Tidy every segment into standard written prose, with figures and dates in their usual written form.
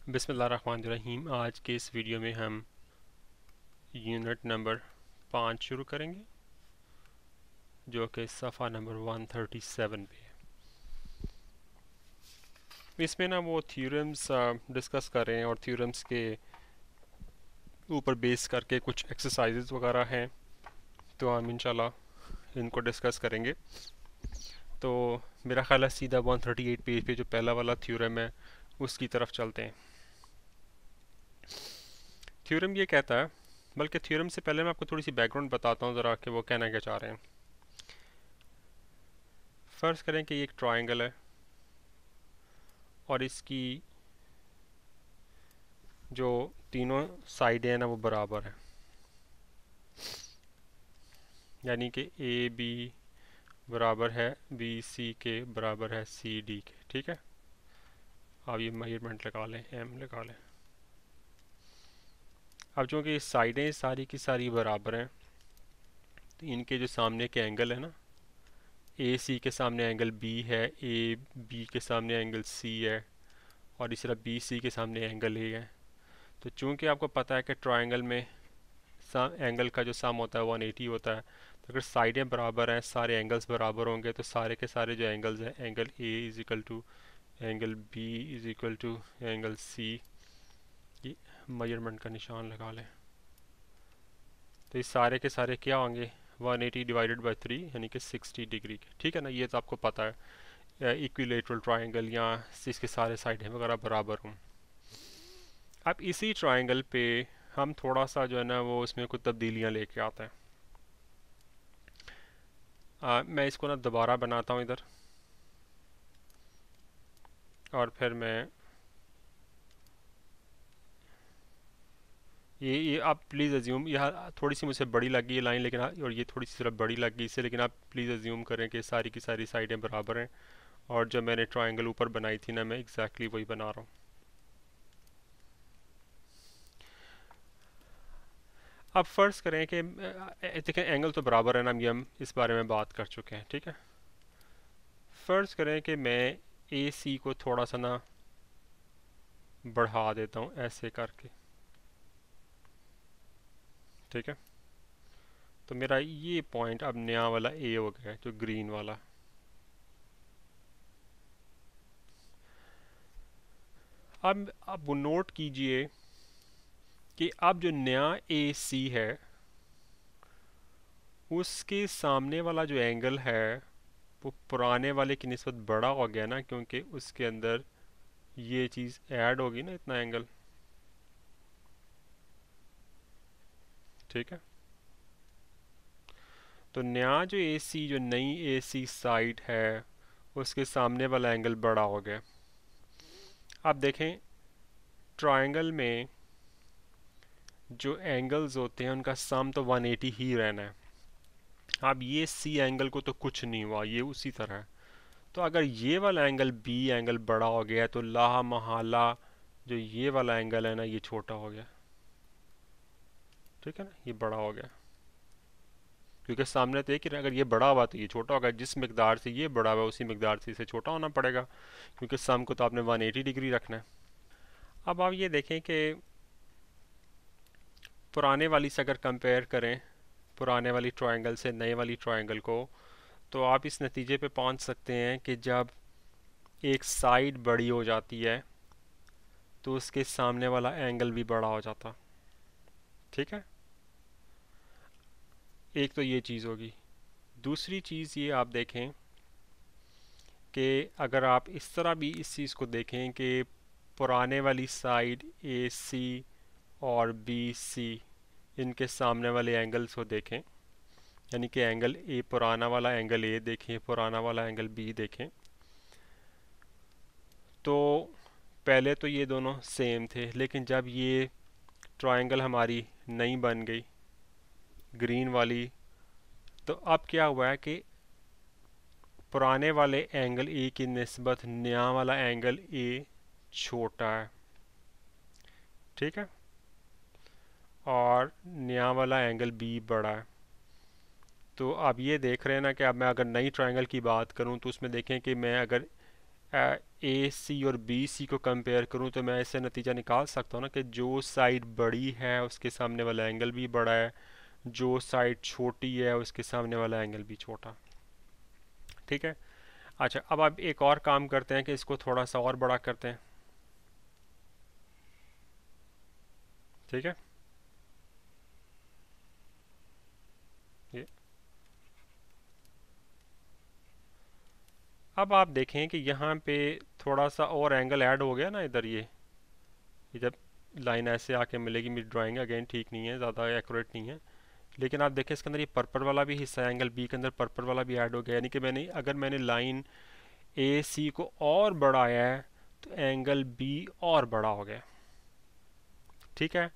बिस्मिल्लाहिर्रहमानिर्रहीम। आज के इस वीडियो में हम यूनिट नंबर 5 शुरू करेंगे, जो कि सफ़ा नंबर 137 पे है। इसमें ना वो थ्योरम्स डिस्कस कर रहे हैं और थ्योरम्स के ऊपर बेस करके कुछ एक्सरसाइजेज वगैरह हैं, तो हम इंशाल्लाह इनको डिस्कस करेंगे। तो मेरा ख्याल है सीधा 138 पेज पे जो पहला वाला थ्योरम है उसकी तरफ चलते हैं। थ्योरम ये कहता है, बल्कि थ्योरम से पहले मैं आपको थोड़ी सी बैकग्राउंड बताता हूँ ज़रा कि वो कहना क्या चाह रहे हैं। फ़र्ज़ करें कि ये एक ट्रायंगल है और इसकी जो तीनों साइडें हैं ना वो बराबर हैं, यानी कि ए बी बराबर है बी सी के बराबर है सी डी के। ठीक है, अब ये मेजरमेंट लगा लें, एम लगा लें। अब चूँकि साइडें सारी की सारी बराबर हैं तो इनके जो सामने के एंगल है ना, ए सी के सामने एंगल बी है, ए बी के सामने एंगल सी है और इस तरह बी सी के सामने एंगल ए है। तो चूँकि आपको पता है कि ट्रायंगल में एंगल का जो सम होता है 180 होता है, तो अगर साइडें बराबर हैं, सारे एंगल्स बराबर होंगे, तो सारे के सारे जो एंगल्स हैं, angle A is equal to angle B is equal to angle C, ये मेजरमेंट का निशान लगा लें, तो ये सारे के सारे क्या होंगे 180 डिवाइडेड बाई 3 यानी कि 60 डिग्री के। ठीक है ना, ये तो आपको पता है इक्विलेटरल ट्रायंगल या इसके सारे साइडें वगैरह बराबर हों। अब इसी ट्रायंगल पे हम थोड़ा सा जो है ना वो उसमें कुछ तब्दीलियाँ लेके आते हैं। मैं इसको ना दोबारा बनाता हूँ इधर, और फिर मैं ये आप प्लीज़ अज्यूम, यह थोड़ी सी मुझसे बड़ी लगी ये लाइन, लेकिन और ये थोड़ी सी तरफ बड़ी लगी इससे, लेकिन आप प्लीज़ अज्यूम करें कि सारी की सारी साइडें बराबर हैं और जो मैंने ट्रायंगल ऊपर बनाई थी ना, मैं एग्जैक्टली वही बना रहा हूँ। अब फ़र्ज़ करें कि देखें एंगल तो बराबर है ना, ये हम इस बारे में बात कर चुके हैं। ठीक है, फ़र्ज़ करें कि मैं ए सी को थोड़ा सा ना बढ़ा देता हूँ ऐसे करके। ठीक है, तो मेरा ये पॉइंट अब नया वाला ए हो गया जो ग्रीन वाला। अब वो नोट कीजिए कि अब जो नया ए सी है उसके सामने वाला जो एंगल है वो पुराने वाले की निस्बत बड़ा हो गया ना, क्योंकि उसके अंदर ये चीज़ ऐड होगी ना, इतना एंगल। ठीक है, तो नया जो ए सी, जो नई ए सी साइड है उसके सामने वाला एंगल बड़ा हो गया। अब देखें ट्रायंगल में जो एंगल्स होते हैं उनका सम तो 180 ही रहना है। अब ये सी एंगल को तो कुछ नहीं हुआ, ये उसी तरह है। तो अगर ये वाला एंगल बी एंगल बड़ा हो गया तो ला महला जो ये वाला एंगल है ना ये छोटा हो गया। ठीक है ना, ये बड़ा हो गया क्योंकि सामने तो एक ही, अगर ये बड़ा हुआ तो ये छोटा होगा। जिस मकदार से ये बड़ा हुआ उसी मकदार से इसे छोटा होना पड़ेगा, क्योंकि सम को तो आपने 180 डिग्री रखना है। अब आप ये देखें कि पुराने वाली से अगर कंपेयर करें, पुराने वाली ट्रायंगल से नए वाली ट्रायंगल को, तो आप इस नतीजे पे पहुंच सकते हैं कि जब एक साइड बड़ी हो जाती है तो उसके सामने वाला एंगल भी बड़ा हो जाता। ठीक है, एक तो ये चीज़ होगी। दूसरी चीज़ ये आप देखें कि अगर आप इस तरह भी इस चीज़ को देखें कि पुराने वाली साइड ए सी और बी सी, इनके सामने वाले एंगल्स को देखें, यानी कि एंगल ए, पुराना वाला एंगल ए देखें, पुराना वाला एंगल बी देखें, तो पहले तो ये दोनों सेम थे, लेकिन जब ये ट्रायंगल हमारी नई बन गई ग्रीन वाली, तो अब क्या हुआ है कि पुराने वाले एंगल ए की निस्बत नया वाला एंगल ए छोटा है। ठीक है, और नया वाला एंगल बी बड़ा है। तो आप ये देख रहे हैं ना कि अब मैं अगर नई ट्रायंगल की बात करूं तो उसमें देखें कि मैं अगर ए सी और बी सी को कंपेयर करूं तो मैं इससे नतीजा निकाल सकता हूँ ना कि जो साइड बड़ी है उसके सामने वाला एंगल भी बड़ा है, जो साइड छोटी है उसके सामने वाला एंगल भी छोटा। ठीक है। अच्छा, अब आप एक और काम करते हैं कि इसको थोड़ा सा और बड़ा करते हैं। ठीक है, ये अब आप देखें कि यहाँ पे थोड़ा सा और एंगल ऐड हो गया ना इधर। ये जब लाइन ऐसे आके मिलेगी, मेरी ड्राइंग अगेन ठीक नहीं है, ज़्यादा एक्यूरेट नहीं है, लेकिन आप देखें इसके अंदर ये पर्पल वाला भी हिस्सा है, एंगल बी के अंदर पर्पल वाला भी ऐड हो गया। यानी कि अगर मैंने लाइन ए सी को और बढ़ाया है तो एंगल बी और बड़ा हो गया। ठीक है।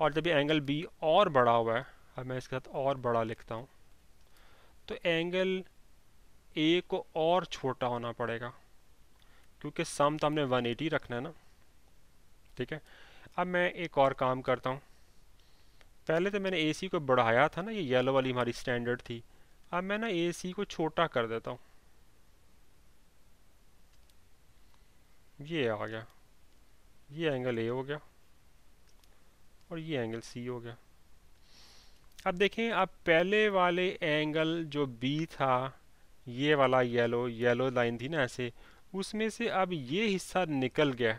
और जब ये एंगल बी और बड़ा हुआ है, अब मैं इसके साथ और बड़ा लिखता हूँ, तो एंगल ए को और छोटा होना पड़ेगा, क्योंकि सम तो हमने 180 रखना है ना। ठीक है। अब मैं एक और काम करता हूँ। पहले तो मैंने ए सी को बढ़ाया था ना, ये येलो वाली हमारी स्टैंडर्ड थी। अब मैं ना ए सी को छोटा कर देता हूँ। ये आ गया, ये एंगल ए हो गया और ये एंगल सी हो गया। अब देखें, अब पहले वाले एंगल जो बी था, ये वाला येलो येलो लाइन थी ना ऐसे, उसमें से अब ये हिस्सा निकल गया।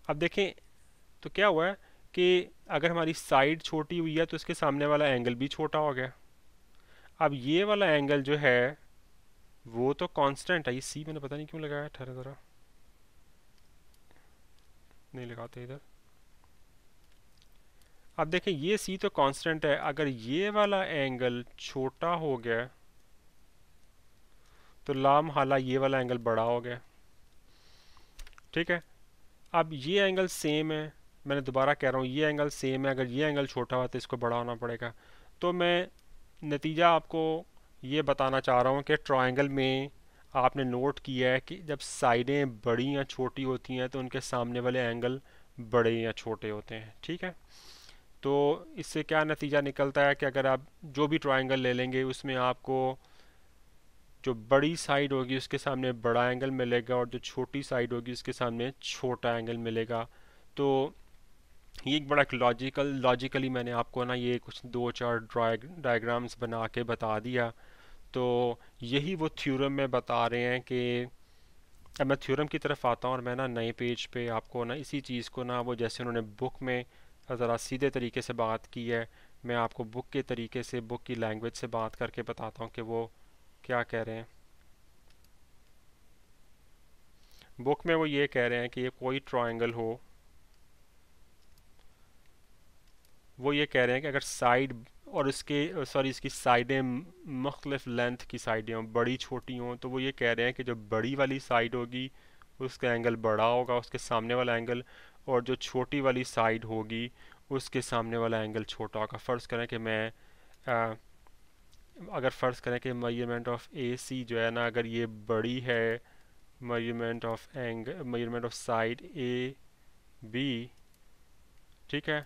अब देखें तो क्या हुआ है कि अगर हमारी साइड छोटी हुई है तो इसके सामने वाला एंगल भी छोटा हो गया। अब ये वाला एंगल जो है वो तो कांस्टेंट है। ये सी मैंने पता नहीं क्यों लगाया, ठहरा ज़रा, नहीं लगाते इधर। अब देखें ये सी तो कांस्टेंट है, अगर ये वाला एंगल छोटा हो गया तो लामहाला ये वाला एंगल बड़ा हो गया। ठीक है। अब ये एंगल सेम है, मैंने दोबारा कह रहा हूँ ये एंगल सेम है, अगर ये एंगल छोटा हुआ तो इसको बड़ा होना पड़ेगा। तो मैं नतीजा आपको ये बताना चाह रहा हूँ कि ट्रायंगल में आपने नोट किया है कि जब साइडें बड़ी या छोटी होती हैं तो उनके सामने वाले एंगल बड़े या छोटे होते हैं। ठीक है। तो इससे क्या नतीजा निकलता है कि अगर आप जो भी ट्रायंगल ले लेंगे उसमें आपको जो बड़ी साइड होगी उसके सामने बड़ा एंगल मिलेगा और जो छोटी साइड होगी उसके सामने छोटा एंगल मिलेगा। तो ये एक बड़ा लॉजिकली मैंने आपको ना ये कुछ दो चार डायग्राम्स बना के बता दिया। तो यही वो थ्योरम में बता रहे हैं कि अब मैं थ्योरम की तरफ आता हूँ और मैं ना नए पेज पे आपको ना इसी चीज़ को ना वो जैसे उन्होंने बुक में ज़रा सीधे तरीके से बात की है, मैं आपको बुक के तरीके से, बुक की लैंग्वेज से बात करके बताता हूँ कि वो क्या कह रहे हैं। बुक में वो ये कह रहे हैं कि ये कोई ट्रायंगल हो, वो ये कह रहे हैं कि अगर साइड और इसके सॉरी इसकी साइडें मुख्तलिफ लेंथ की साइडें हों, बड़ी छोटी हों, तो वो ये कह रहे हैं कि जो बड़ी वाली साइड होगी उसका एंगल बड़ा होगा, उसके सामने वाला एंगल, और जो छोटी वाली साइड होगी उसके सामने वाला एंगल छोटा होगा। फ़र्ज़ करें कि मैं आ, अगर फ़र्ज़ करें कि मेजरमेंट ऑफ ए सी जो है ना, अगर ये बड़ी है measurement of side A B, ठीक है,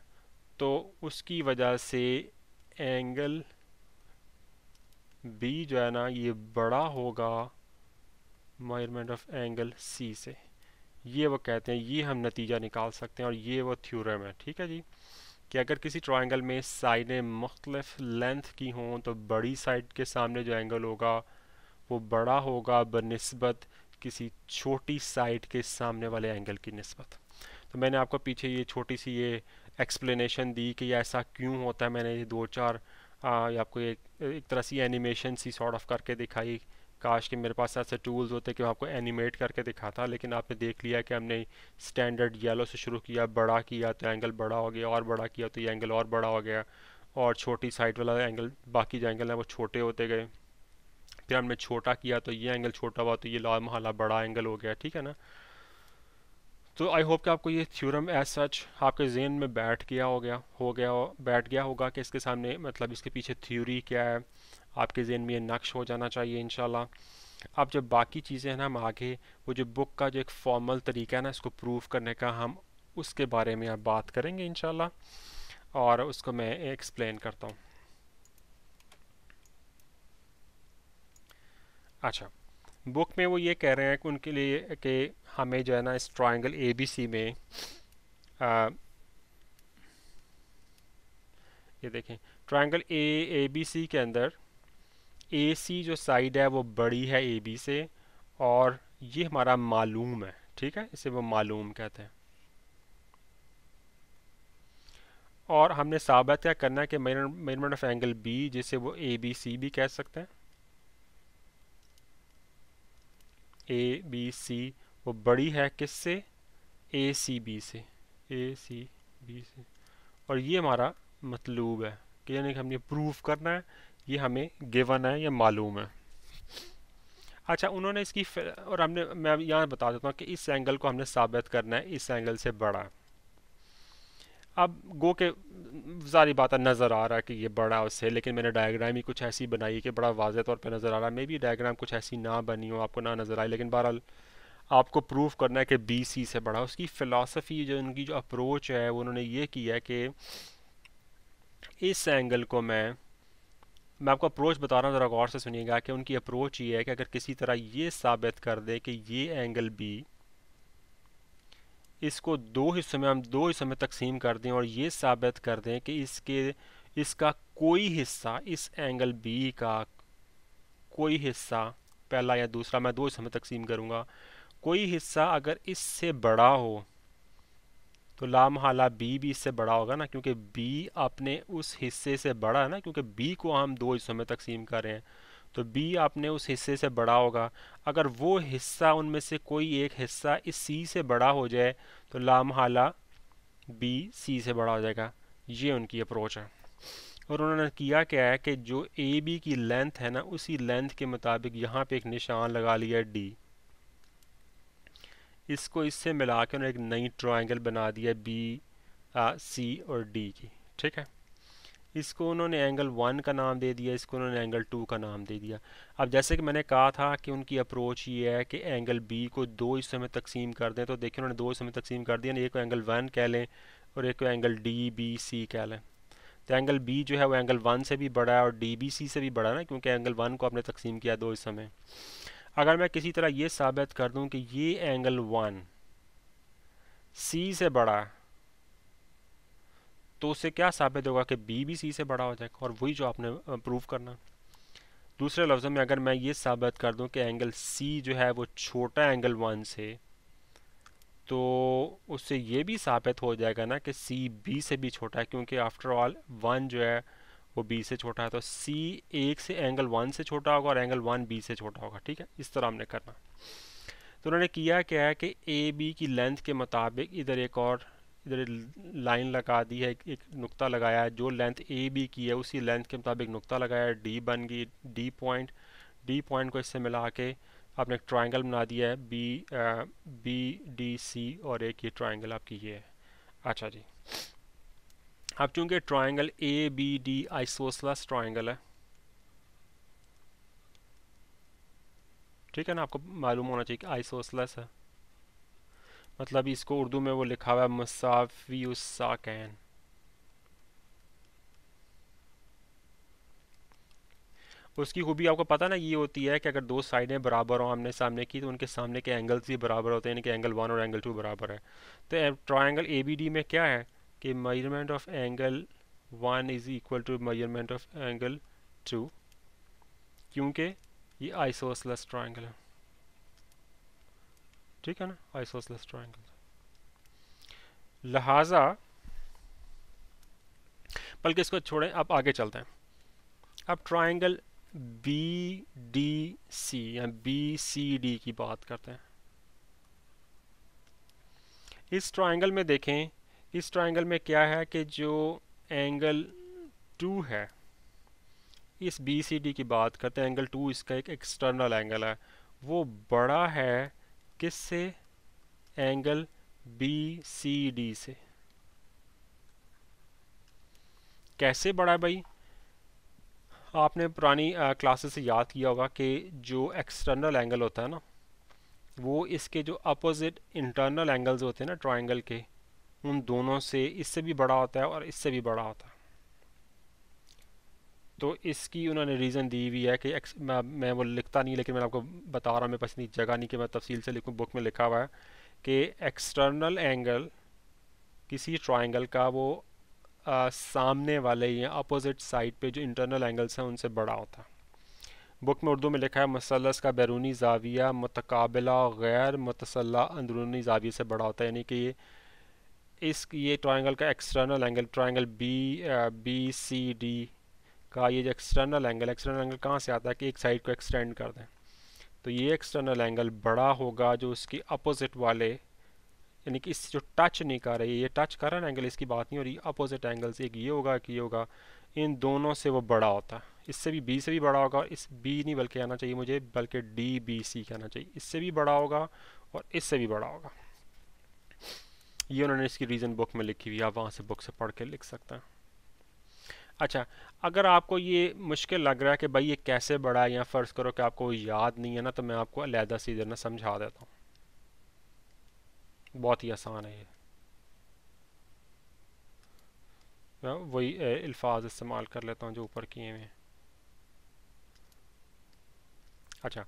तो उसकी वजह से एंगल बी जो है ना ये बड़ा होगा मेजरमेंट ऑफ एंगल सी से। ये वो कहते हैं, ये हम नतीजा निकाल सकते हैं और ये वो थ्योरम है। ठीक है जी, कि अगर किसी ट्रायंगल में साइडें मुख्तलिफ लेंथ की हों तो बड़ी साइड के सामने जो एंगल होगा वो बड़ा होगा बनिस्बत किसी छोटी साइड के सामने वाले एंगल की निस्बत। तो मैंने आपको पीछे ये छोटी सी ये एक्सप्लेनेशन दी कि ऐसा क्यों होता है। मैंने ये दो चार ये आपको एक तरह सी एनिमेशन सी सॉर्ट ऑफ करके दिखाई। काश कि मेरे पास ऐसे टूल्स होते कि मैं आपको एनिमेट करके दिखाता, लेकिन आपने देख लिया कि हमने स्टैंडर्ड येलो से शुरू किया, बड़ा किया तो एंगल बड़ा हो गया, और बड़ा किया तो ये एंगल और बड़ा हो गया, और छोटी साइड वाला एंगल, बाकी जो एंगल है वो छोटे होते गए। फिर हमने छोटा किया तो ये एंगल छोटा हुआ तो ये ला महला बड़ा एंगल हो गया। ठीक है ना। तो आई होप कि आपको ये थ्योरम एज सच आपके जहन में बैठ गया होगा कि इसके सामने मतलब इसके पीछे थ्योरी क्या है, आपके जहन में ये नक्श हो जाना चाहिए इंशाल्लाह। अब जब बाकी चीज़ें हैं ना, हम आगे वो जो बुक का जो एक फॉर्मल तरीका है ना इसको प्रूव करने का, हम उसके बारे में अब बात करेंगे इंशाल्लाह, और उसको मैं एक्सप्लेन करता हूँ। अच्छा, बुक में वो ये कह रहे हैं कि उनके लिए कि हमें जो है ना इस ट्रायंगल ए बी सी में आ, ये देखें, ट्रायंगल ए बी सी के अंदर ए सी जो साइड है वो बड़ी है ए बी से, और ये हमारा मालूम है, ठीक है, इसे वो मालूम कहते हैं। और हमने साबित क्या करना है कि मेजरमेंट ऑफ एंगल बी, जिसे वो ए बी सी भी कह सकते हैं, ए बी सी वो बड़ी है किससे, ए सी बी से, ए सी बी से। और ये हमारा मतलूब है कि यानी कि हमने प्रूफ करना है, ये हमें गिवन है, ये मालूम है। अच्छा, उन्होंने इसकी और हमने, मैं यहाँ बता देता हूँ कि इस एंगल को हमने साबित करना है इस एंगल से बड़ा। अब गो के सारी बात नज़र आ रहा है कि ये बड़ा है उससे, लेकिन मैंने डायग्राम ही कुछ ऐसी बनाई है कि बड़ा वाज़ेह तौर पे नज़र आ रहा है। मे बी डायग्राम कुछ ऐसी ना बनी हो, आपको ना नज़र आए, लेकिन बहरहाल आपको प्रूफ करना है कि बी सी से बड़ा। उसकी फ़िलासफ़ी जो उनकी जो अप्रोच है, वो उन्होंने ये किया है कि इस एंगल को मैं आपको अप्रोच बता रहा हूँ, ज़रा गौर से सुनिएगा कि उनकी अप्रोच ये है कि अगर किसी तरह ये साबित कर दे कि ये एंगल बी, इसको दो हिस्सों में, हम दो हिस्सों में तकसीम कर दें और ये साबित कर दें कि इसका कोई हिस्सा, इस एंगल बी का कोई हिस्सा, पहला या दूसरा, मैं दो हिस्सों में तकसीम करूँगा, कोई हिस्सा अगर इससे बड़ा हो तो लामहला बी भी इससे बड़ा होगा ना, क्योंकि बी अपने उस हिस्से से बड़ा है ना, क्योंकि बी को हम दो हिस्सों में तकसीम कर रहे हैं, तो बी अपने उस हिस्से से बड़ा होगा। अगर वो हिस्सा, उनमें से कोई एक हिस्सा इस सी से बड़ा हो जाए तो लामहला बी सी से बड़ा हो जाएगा। ये उनकी अप्रोच है। और उन्होंने किया क्या है कि जो ए बी की लेंथ है ना, उसी लेंथ के मुताबिक यहाँ पे एक निशान लगा लिया डी, इसको इससे मिला के उन्होंने एक नई ट्रायंगल बना दिया बी सी और डी की, ठीक है। इसको उन्होंने एंगल 1 का नाम दे दिया, इसको उन्होंने एंगल 2 का नाम दे दिया। अब जैसे कि मैंने कहा था कि उनकी अप्रोच ये है कि एंगल बी को दो हिस्सों में तकसीम कर दें, तो देखिए उन्होंने दो हिस्सों में तकसीम कर दिया, एक को एंगल 1 कह लें और एक को एंगल डी बी सी कह लें। तो एंगल बी जो है वो एंगल 1 से भी बड़ा है और डी बी सी से भी बड़ा है ना, क्योंकि एंगल 1 को आपने तकसीम किया दो हिस्सों में। अगर मैं किसी तरह ये साबित कर दूं कि ये एंगल 1 सी से बड़ा है, तो उससे क्या साबित होगा कि बी भी सी से बड़ा हो जाएगा, और वही जो आपने प्रूव करना। दूसरे लफ्ज़ों में अगर मैं ये साबित कर दूं कि एंगल सी जो है वो छोटा है एंगल 1 से, तो उससे ये भी साबित हो जाएगा ना कि सी बी से भी छोटा है, क्योंकि आफ्टर ऑल 1 जो है वो बी से छोटा है, तो सी एक से एंगल 1 से छोटा होगा और एंगल 1 बी से छोटा होगा, ठीक है। इस तरह हमने करना। तो उन्होंने किया क्या है कि ए बी की लेंथ के मुताबिक इधर एक और, इधर लाइन लगा दी है, एक नुक्ता लगाया है, जो लेंथ ए बी की है उसी लेंथ के मुताबिक नुक्ता लगाया है, डी बन गई डी पॉइंट। डी पॉइंट को इससे मिला के आपने एक ट्रायंगल बना दिया है बी डी सी, और एक ये ट्रायंगल आपकी ये है। अच्छा जी, अब चूंकि triangle A B D isosceles triangle है, ठीक है ना, आपको मालूम होना चाहिए कि आइसोसेलेस है, मतलब इसको उर्दू में वो लिखा हुआ है मुसाफियुस साकैन। उसकी खूबी आपको पता ना ये होती है कि अगर दो साइडें बराबर हों आमने सामने की, तो उनके सामने के एंगल्स भी बराबर होते हैं, यानी कि एंगल 1 और एंगल 2 बराबर है। तो ट्रायंगल ए बी डी में क्या है कि measurement of angle 1 is equal to measurement of angle 2, क्योंकि ये आइसोसेलेस ट्रायंगल है, ठीक है ना, आइसोसेलेस ट्रायंगल। लिहाजा, बल्कि इसको छोड़ें, अब आगे चलते हैं। अब ट्रायंगल बी डी सी या बी सी डी की बात करते हैं। इस ट्रायंगल में देखें, इस ट्रायंगल में क्या है कि जो एंगल 2 है, इस बी सी डी की बात करते हैं, एंगल 2 इसका एक एक्सटर्नल एंगल है, वो बड़ा है किससे, एंगल बी सी डी से। कैसे बड़ा है भाई, आपने पुरानी क्लासेस से याद किया होगा कि जो एक्सटर्नल एंगल होता है ना, वो इसके जो अपोजिट इंटरनल एंगल्स होते हैं ना ट्रायंगल के, उन दोनों से इससे भी बड़ा होता है और इससे भी बड़ा होता है। तो इसकी उन्होंने रीज़न दी हुई है कि मैं वो लिखता नहीं, लेकिन मैं आपको बता रहा हूँ, मेरे पास इतनी जगह नहीं कि मैं तफसील से लिखूँ। बुक में लिखा हुआ है कि एक्सटर्नल एंगल किसी ट्राइंगल का वो सामने वाले या अपोजिट साइड पे जो इंटरनल एंगल्स हैं उनसे बड़ा होता है। बुक में उर्दू में लिखा है मसलस का बैरूनी जाविया मुतकाबिला गैर मुतसल्ला अंदरूनी जाविये से बड़ा होता है, यानी कि ये ट्राइंगल का external angle, triangle B C D का ये जो एक्सटर्नल एंगल कहाँ से आता है कि एक साइड को एक्सटेंड कर दें, तो ये एक्सटर्नल एंगल बड़ा होगा जो उसकी अपोजिट वाले, यानी कि इस जो टच नहीं कर रही है, ये टच कर रहा है एंगल, इसकी बात नहीं हो रही, अपोजिट एंगल्स एक ये होगा कि ये होगा, इन दोनों से वो बड़ा होता है। इससे भी बी से भी बड़ा होगा, इस बी नहीं बल्कि आना चाहिए मुझे, बल्कि डी बी सी कहना चाहिए, इससे भी बड़ा होगा और इससे भी बड़ा होगा। ये उन्होंने इसकी रीज़न बुक में लिखी हुई है, आप वहाँ से बुक से पढ़ के लिख सकते हैं। अच्छा, अगर आपको ये मुश्किल लग रहा है कि भाई ये कैसे बढ़ा है, या फ़र्ज़ करो कि आपको याद नहीं है ना, तो मैं आपको अलहदा से इधर ना समझा देता हूँ। बहुत ही आसान है ये, मैं वही अल्फाज इस्तेमाल कर लेता हूँ जो ऊपर किए हुए हैं। अच्छा,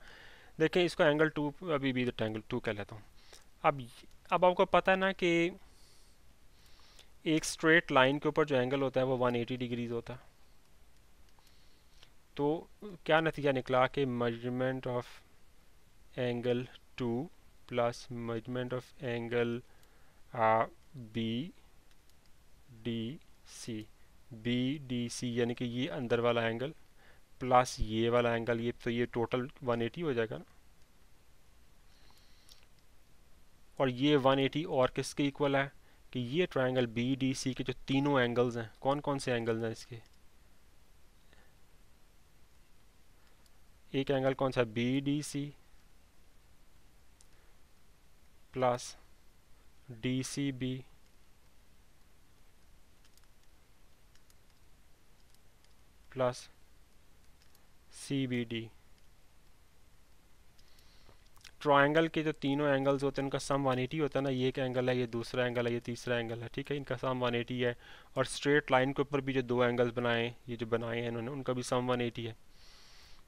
देखें इसको एंगल टू, अभी भी एंगल टू कह लेता हूँ। अब आपको पता है ना कि एक स्ट्रेट लाइन के ऊपर जो एंगल होता है वो 180 डिग्रीज होता है। तो क्या नतीजा निकला कि measurement of angle two plus measurement of angle B D C, B D C यानी कि ये अंदर वाला एंगल प्लस ये वाला एंगल, ये तो ये टोटल 180 हो जाएगा ना। और ये 180 और किसके इक्वल है कि ये ट्रायंगल बी डी सी के जो तीनों एंगल्स हैं, कौन कौन से एंगल्स हैं इसके, एक एंगल कौन सा B D C plus D C B plus C B D. Triangle के जो तीनों एंगल्स होते हैं उनका सम 180 होता है ना, ये एक एंगल है, ये दूसरा एंगल है, ये तीसरा एंगल है, ठीक है, इनका सम 180 है। और स्ट्रेट लाइन के ऊपर भी जो दो एंगल्स बनाए, ये जो बनाए हैं इन्होंने, उनका भी सम 180 है।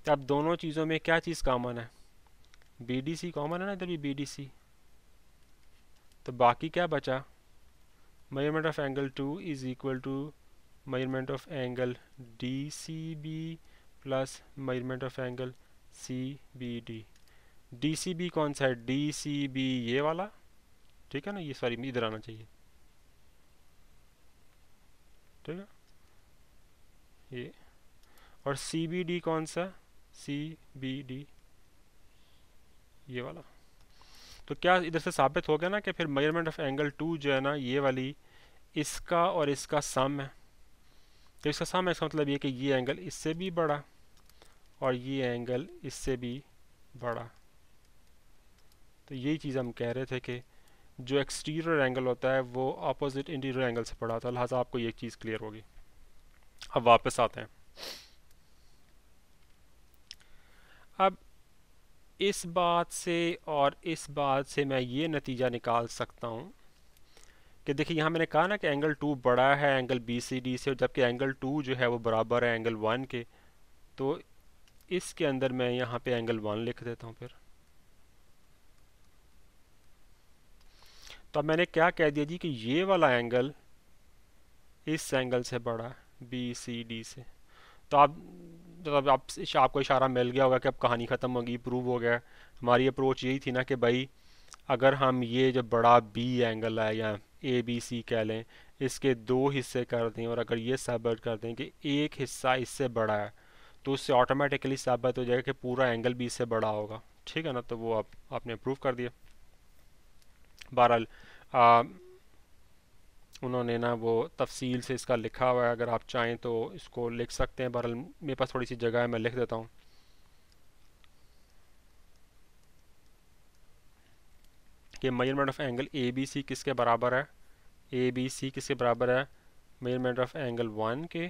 तो अब दोनों चीज़ों में क्या चीज़ कॉमन है, बी डी सी कॉमन है ना, इधर भी बी डी सी। तो बाकी क्या बचा, measurement of angle two is equal to measurement of angle D C B plus measurement of angle C B D. D C B कौन सा है, डी सी बी ये वाला, ठीक है ना, ये सॉरी इधर आना चाहिए, ठीक है ये। और सी बी डी कौन सा, सी बी डी ये वाला। तो क्या इधर से साबित हो गया ना कि फिर मेजरमेंट ऑफ एंगल टू जो है ना, ये वाली इसका और इसका सम है। तो इसका सम है, इसका मतलब ये कि ये एंगल इससे भी बड़ा और ये एंगल इससे भी बड़ा। तो यही चीज़ हम कह रहे थे कि जो एक्सटीरियर एंगल होता है वो अपोजिट इंटीरियर एंगल से बड़ा होता है, लिहाजा आपको ये चीज़ क्लियर होगी। अब वापस आते हैं। अब इस बात से और इस बात से मैं ये नतीजा निकाल सकता हूँ कि देखिए यहाँ मैंने कहा ना कि एंगल टू बड़ा है एंगल बी सी डी से, जबकि एंगल टू जो है वो बराबर है एंगल वन के। तो इसके अंदर मैं यहाँ पे एंगल वन लिख देता हूँ फिर। तो अब मैंने क्या कह दिया जी कि ये वाला एंगल इस एंगल से बड़ा है बी सी डी से। तो आप मतलब आपको इशारा मिल गया होगा कि अब कहानी ख़त्म होगी, प्रूव हो गया। हमारी अप्रोच यही थी ना कि भाई अगर हम ये जो बड़ा बी एंगल है या ए बी सी कह लें, इसके दो हिस्से कर दें और अगर ये साबित कर दें कि एक हिस्सा इससे बड़ा है, तो उससे ऑटोमेटिकली साबित हो जाएगा कि पूरा एंगल भी इससे बड़ा होगा, ठीक है ना। तो वो आपने प्रूव कर दिया। बहरहाल उन्होंने ना वो तफसील से इसका लिखा हुआ है, अगर आप चाहें तो इसको लिख सकते हैं। बहरहाल मेरे पास थोड़ी सी जगह है, मैं लिख देता हूँ कि measurement of angle A B C किसके बराबर है, ए बी सी किसके बराबर है, मेजरमेंट ऑफ एंगल वन के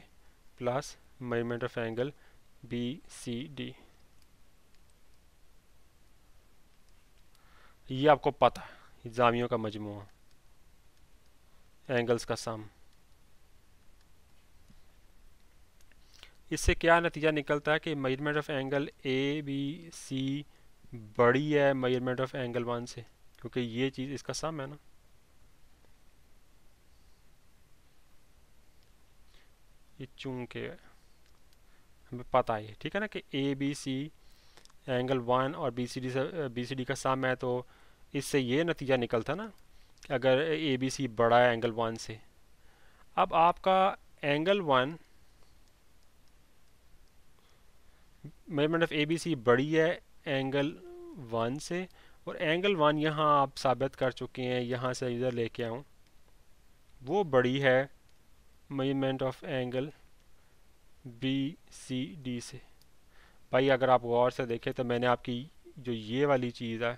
plus measurement of angle B C D. ये आपको पता है, जामियों का मजमूआ, एंगल्स का सम। इससे क्या नतीजा निकलता है कि measurement of angle A B C बड़ी है मेजरमेंट ऑफ एंगल वन से, क्योंकि ये चीज़ इसका सम है ना। ये चूंकि हमें पता है, ठीक है ना, कि A B C angle one और बी सी डी का सम है, तो इससे ये नतीजा निकलता ना कि अगर ए बी सी बड़ा है एंगल वन से। अब आपका angle one, measurement of A B C बड़ी है एंगल वन से, और एंगल वन यहाँ आप साबित कर चुके हैं, यहाँ से इधर लेके आऊँ, वो बड़ी है measurement of angle B C D से। भाई अगर आप गौर से देखें तो मैंने आपकी जो ये वाली चीज़ है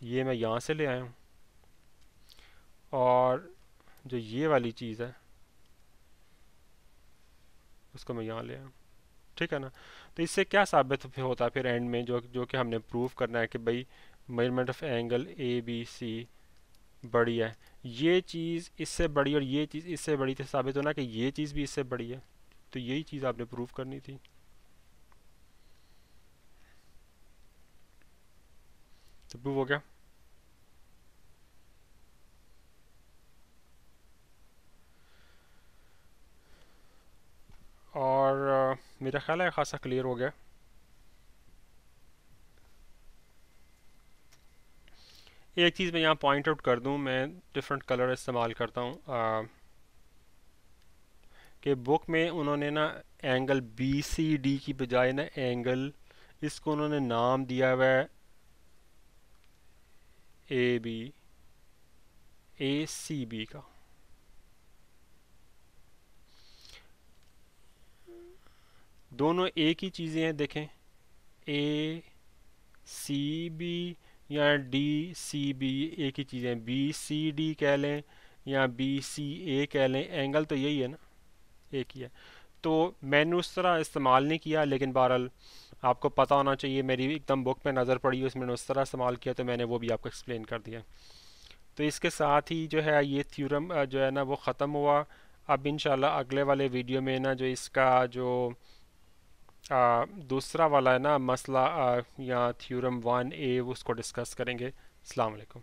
ये मैं यहाँ से ले आया हूँ, और जो ये वाली चीज़ है उसको मैं यहाँ ले आया हूँ, ठीक है ना। तो इससे क्या साबित होता है फिर एंड में, जो जो कि हमने प्रूव करना है कि भाई measurement of angle A B C बड़ी है, ये चीज़ इससे बड़ी और ये चीज़ इससे बड़ी, तो साबित होना कि ये चीज़ भी इससे बड़ी है। तो यही चीज़ आपने प्रूव करनी थी। तो प्रूव हो गया। और मेरा ख्याल है खासा क्लियर हो गया। एक चीज़ मैं यहाँ पॉइंट आउट कर दूँ, मैं डिफरेंट कलर इस्तेमाल करता हूँ कि बुक में उन्होंने ना एंगल बी सी डी की बजाय ना एंगल, इसको उन्होंने नाम दिया हुआ है A B, A C B का। दोनों एक ही चीज़ें हैं, देखें, ए सी बी या डी सी बी एक ही चीज़ें, बी सी डी कह लें या बी सी ए कह लें, एंगल तो यही है ना, एक ही है। तो मैंने उस तरह इस्तेमाल नहीं किया, लेकिन बहरहाल आपको पता होना चाहिए, मेरी एकदम बुक में नज़र पड़ी उसमें उस तरह इस्तेमाल किया, तो मैंने वो भी आपको एक्सप्लेन कर दिया। तो इसके साथ ही जो है ये थ्योरम जो है ना वो ख़त्म हुआ। अब इंशाल्लाह अगले वाले वीडियो में ना जो इसका जो दूसरा वाला है ना मसला या थ्योरम वन ए, उसको डिस्कस करेंगे। अस्सलाम वालेकुम।